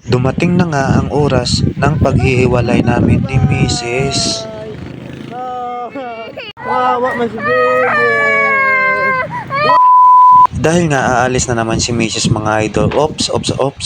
Dumating na nga ang oras ng paghihiwalay namin ni Mrs. Wawa man si Bebe. Dahil nga aalis na naman si Mrs. mga idol. Ops,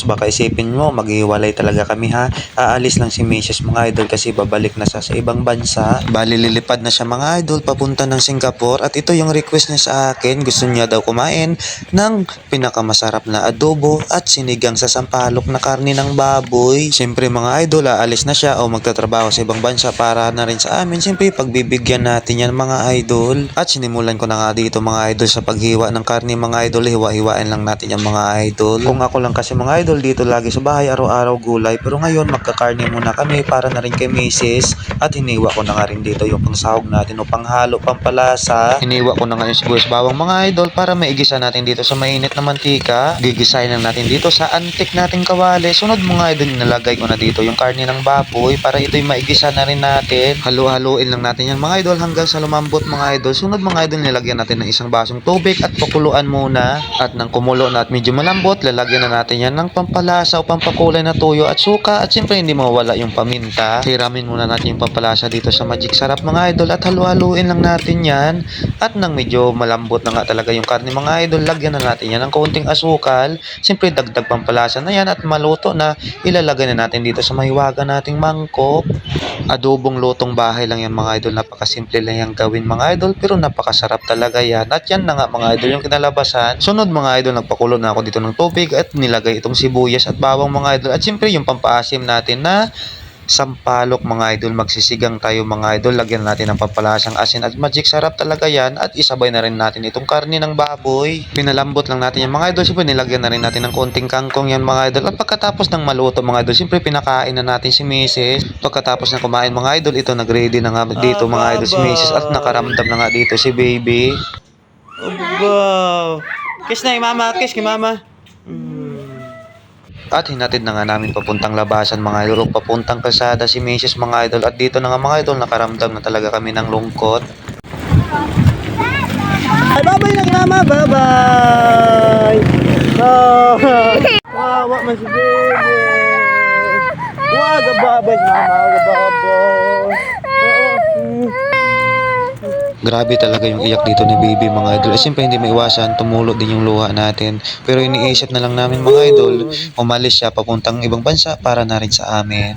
baka isipin mo maghihiwalay talaga kami ha. Aalis lang si Mrs. mga idol kasi babalik na siya sa ibang bansa. Bali lilipad na siya mga idol papunta ng Singapore at ito yung request niya sa akin. Gusto niya daw kumain ng pinakamasarap na adobo at sinigang sa sampalok na karne ng baboy. Siyempre mga idol aalis na siya o magtatrabaho sa ibang bansa para na rin sa amin. Siyempre pagbibigyan natin yan mga idol. At sinimulan ko na nga dito mga idol sa paghiwa ng karne mga idol, hiwa-hiwain lang natin yung mga idol. Kung ako lang kasi mga idol dito lagi sa bahay araw-araw gulay, pero ngayon magkakarne muna kami para na rin kay Mrs. At hiniwa ko na nga rin dito yung pangsahog natin o panghalo, pampalasa. Hiniwa ko na nga yung sibuyas bawang mga idol para maigisa natin dito sa mainit na mantika. Gigisahin lang natin dito sa antik nating kawali. Sunod mga idol nilagay ko na dito yung karne ng baboy para ito'y maigisa na rin natin. Halu-haluin lang natin yan mga idol hanggang sa lumambot mga idol. Sunod mga idol nilagyan natin ng isang basong tubig at pakuluan muna. At nang kumulo na at medyo malambot, lalagyan na natin yan ng pampalasa o pampakulay na tuyo at suka. At siyempre hindi mawala yung paminta. Hiramin muna natin yung pampalasa dito sa Magic Sarap mga idol at halu-haluin lang natin yan. At nang medyo malambot na nga talaga yung karne mga idol, lagyan na natin yan ng kaunting asukal. Siyempre dagdag pampalasa na yan at maluto na, ilalagay na natin dito sa mahiwaga nating mangkok. Adobong lutong bahay lang yan mga idol, napakasimple lang yung gawin mga idol pero napakasarap talaga yan. At yan na nga mga idol yung kinalabasan. Sunod mga idol nagpakulo na ako dito ng tubig at nilagay itong sibuyas at bawang mga idol. At siyempre yung pampaasim natin na sampalok mga idol, magsisigang tayo mga idol, lagyan natin ng pampalasang asin at Magic Sarap talaga yan at isabay na rin natin itong karne ng baboy. Pinalambot lang natin yung mga idol, siyempre nilagyan na rin natin ng konting kangkong yan mga idol at pagkatapos ng maluto mga idol, siyempre pinakain na natin si Mrs. Pagkatapos na kumain mga idol, ito nagready na nga dito mga idol si Mrs. at nakaramdam na nga dito si baby. Wow. Kiss na mama, kiss kay mama. At hinatid na nga namin papuntang labasan mga idol, papuntang kalsada si Mrs. mga idol. At dito na nga mga idol, nakaramdam na talaga kami ng lungkot. Ay, bye-bye na kay mama, bye-bye. Oh. Wawa man si Bebe. Waga bye-bye si mama, waga bye-bye. Grabe talaga yung iyak dito ni baby mga idol. Siyempre hindi maiwasan, tumulo din yung luha natin. Pero iniisip na lang namin mga idol, umalis siya papuntang ibang bansa para na rin sa amin.